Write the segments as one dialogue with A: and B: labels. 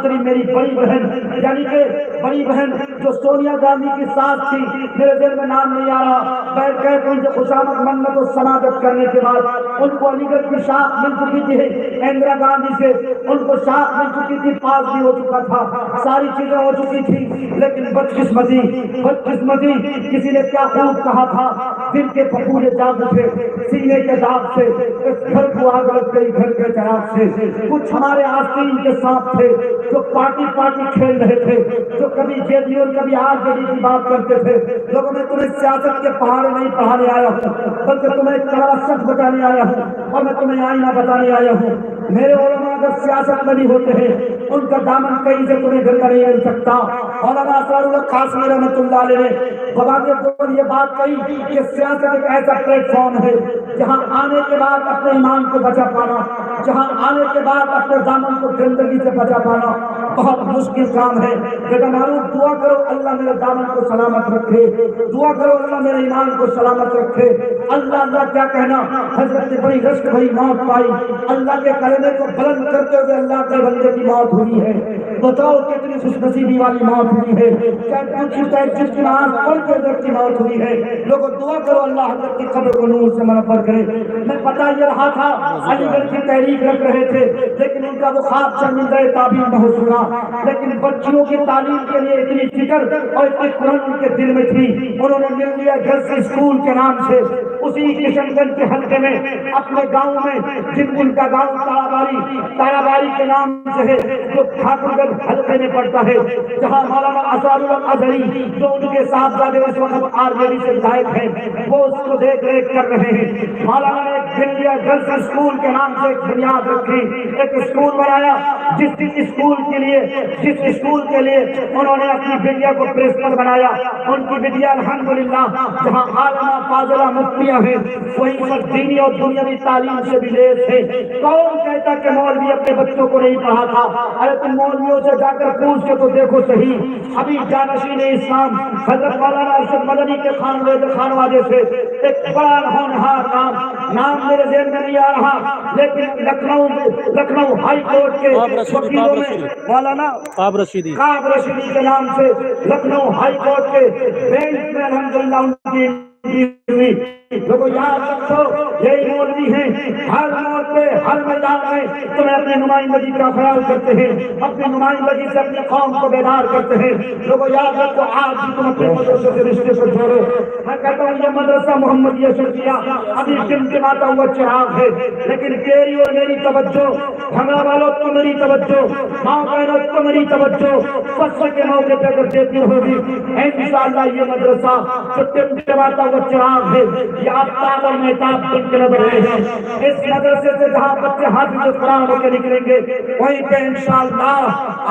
A: منتری میری بڑی بہن یعنی کہ بڑی بہن جو سونیا گاندھی کی ساس تھی، میرے دل میں نام نہیں آ رہا، بیٹھ گئے تو ان سے خوشامد منت و سماجت کرنے کے بعد ان کو علی گڑھ کی شاخ مل چکی تھی اندرا گاندھی سے، ان کو شاخ مل چکی تھی، پاس بھی ہو چکا تھا، ساری چیزیں ہو چکی تھی، لیکن بدقسمتی کسی نے کیا خوب کہا تھا، دل کے پھپھولے جاگ اٹھے سینے کے داغ سے، اس گھر کو آگ لگ گئی گھر کے چراغ سے۔ کچھ ہمارے آستین کے ساتھ تھے جو پارٹی کھیل رہے تھے، جو کبھی جے ڈی اور کبھی آر جے ڈی کی بات کرتے تھے۔ لوگوں میں تمہیں سیاست کے پہاڑے نہیں پڑھانے آیا ہوں، بلکہ تمہیں ایک کڑا سچ بتانے آیا ہوں اور میں تمہیں آئینہ بتانے آیا ہوں۔ میرے علماء اگر سیاست میں بھی ہوتے ہیں، ان کا دامن کہیں سے تمہیں گندا نہیں مل سکتا۔ مولانا اسرار اللہ قاسمی رحمۃ اللہ علیہ نے وبا کے دور یہ بات کہی کہ سیاست ایک ایسا پلیٹ فارم ہے جہاں آنے کے بعد اپنے ایمان کو بچا پانا، جہاں آنے کے بعد اپنے دامن کو گندگی سے بچا پانا بہت مشکل کام ہے۔ بیٹا معروف دعا کرو اللہ میرے دامن کو سلامت رکھے، دعا کرو اللہ میرے ایمان کو سلامت رکھے۔ اللہ کیا کہنا، حضرت نے بڑی رشک بھری موت پائی، اللہ کے کلمے کو بلند کرتے ہوئے اللہ کے بندے کی موت ہوئی ہے۔ بتاؤ کتنی خوش نصیبی والی موت ہوئی ہے، جس کی نماز پڑھ کے حضرت کی موت ہوئی ہے۔ لوگوں دعا کرو اللہ حضرت کی قبر کو نور سے منور کرے۔ میں بتا یہ رہا تھا علی گڑھ کی تحریک رکھ رہے تھے، لیکن ان کا وہ خواب شرمندہ تعبیر نہ ہو سکا، لیکن بچیوں کی تعلیم کے لیے اتنی فکر اور اتنی قرآن ان کے دل میں تھی، انہوں نے مل لیا گھر سے اسکول کے نام سے اسی کشن گنج کے حلقے میں اپنے گاؤں میں، جن ان کا گاؤں تارا باری کے نام سے ہے، جو ٹھاکر گنج حلقے میں پڑتا ہے، جہاں مولانا اسرار اللہ ازہری جو ان کے صاحبزادے اس وقت آر جے ڈی سے ودھائک ہیں وہ اس کو دیکھ ریکھ کر رہے ہیں۔ مولانا نے ایک بلیا گرلز اسکول کے نام سے ایک بنیاد رکھی، ایک اسکول بنایا جس اسکول کے لیے انہوں نے اپنی بیٹیا کو پرنسپل بنایا۔ ان کی بیٹیا الحمدللہ جہاں عالمہ فاضلہ مفتیاں ہیں وہیں پر دینی اور دنیاوی تعلیم سے بھی لیس ہے۔ کون کہتا کہ مولوی اپنے بچوں کو نہیں پڑھا تھا؟ ارے تم مولویوں سے جا کر پوچھ کے تو دیکھو صحیح۔ ابھی جانشین اسلام حضرت مولانا ارشد مدنی کے خانوادے سے ایک بڑا ہونہار نام میرے ذہن میں نہیں آ رہا، لیکن لکھنؤ ہائی کورٹ کے وکیلوں میں مولانا کعب رشیدی کے نام سے لکھنؤ ہائی کورٹ کے بینچ میں الحمدللہ ان کی ہوئی۔ لوگوں یاد رکھو یہی مولوی ہیں، ہر موڑ پہ ہر میدان میں تمہیں اپنی نمائندگی کا خیال کرتے ہیں، اپنی نمائندگی سے اپنی قوم کو بیدار کرتے ہیں۔ لوگوں یاد رکھو آج بھی تم اپنے مدرسے سے رشتے کو جوڑو۔ میں کہتا ہوں یہ مدرسہ محمدیہ شرعیہ ابھی ٹمٹماتا ہوا چراغ ہے، لیکن تیری اور میری توجہ، بھنگڑا والوں تو میری توجہ، ماں بہنوں تو میری توجہ فصل کے موقع پہ اگر دیتی ہوگی انشاءاللہ یہ مدرسہ جو ٹمٹماتا ہوا چراغ ہے یہ آفتاب اور مہتاب بن کے نظر آئے ہیں۔ اس مدرسے سے جہاں بچے حافظ قرآن ہو کے نکلیں گے وہیں پہ انشاءاللہ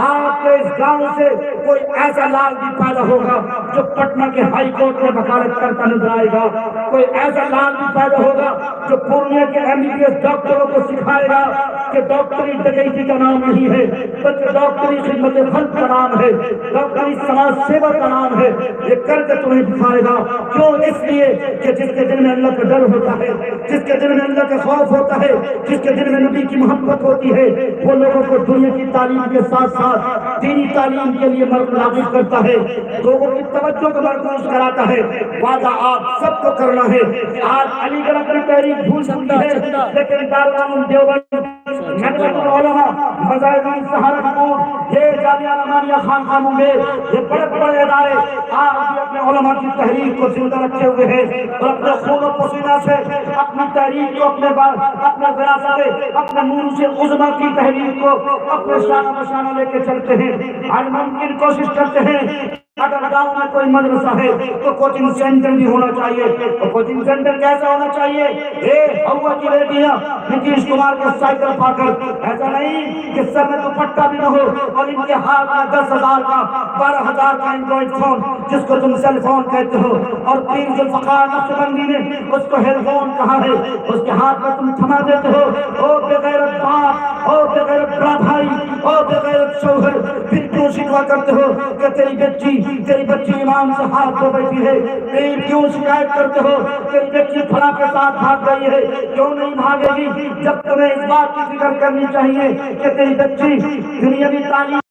A: آپ کے اس گاؤں سے کوئی ایسا لال بھی پیدا ہوگا جو پٹنہ کے ہائی کورٹ میں وکالت کرتا نظر آئے گا، کوئی ایسا لال بھی پیدا ہوگا جو پورنیہ کے MBBS ڈاکٹروں کو سکھائے گا کہ ڈاکٹری ڈکیتی کا نام نہیں ہے بلکہ ڈاکٹری خدمت خلق کا نام ہے، ڈاکٹری سماج سیوا کا نام ہے۔ یہ کر کے تمہیں دکھائے گا، کیوں؟ اس لیے کہ جس کے دل میں اللہ کا ڈر ہوتا ہے، جس کے دل میں اللہ کا خوف ہوتا ہے، جس کے دل میں نبی کی محبت ہوتی ہے، وہ لوگوں کو دنیا کی تعلیم کے ساتھ ساتھ دینی تعلیم کے لیے مرغوب کرتا ہے، لوگوں کی توجہ کو مرکوز کراتا ہے۔ وعدہ آپ سب کو کرنا ہے۔ آج علی گڑھ اپنی تحریک بھول سکتی ہے، لیکن دارالعلوم دیوبند، ندوۃ العلماء، مظاہرین سہارنپور، یہ جامعہ رحمانیہ خانقاہ منگیر، یہ بڑے بڑے ادارے آج بھی اپنے علماء کی تحریک کو زندہ رکھے ہوئے ہیں اور اپنے خون و پسینہ سے اپنی تحریک کو اپنے وراثت اپنے منہ سے عظما کی تحریک کو اپنے شانہ بشانہ لے کے چلتے ہیں، ہر ممکن کوشش کرتے ہیں۔ اگر گاؤں میں کوئی مدرسہ ہے تو کوچنگ سینٹر بھی ہونا چاہیے، تو کوچنگ سینٹر کیسا ہونا چاہیے؟ ہوا کی بیٹیاں نتیش کمار کے سائیکل پا کر، ایسا نہیں کہ سر میں دوپٹہ بھی نہ ہو اور ان کے ہاتھ میں 10,000 کا 12,000 کا اینڈرائڈ فون جس کو تم سیل فون کہتے ہو، اور پیر ذوالفقار نقشبندی نے اس کو ہیڈ فون کہا ہے، اس کے ہاتھ میں تم تھما دیتے ہو۔ او بے غیرت باپ، او بے غیرت بڑا بھائی، او بے غیرت شوہر، پھر کیوں شکوا کرتے ہو کہ تیری بچی امام سے ہاتھ دھو بیٹھی ہے؟ پھر کیوں شکایت کرتے ہو تیری بچی فلاں کے ساتھ بھاگ گئی ہے؟ کیوں نہیں بھاگے گی؟ جب تمہیں اس بات کی فکر کرنی چاہیے کہ تیری بچی دنیاوی تعلیم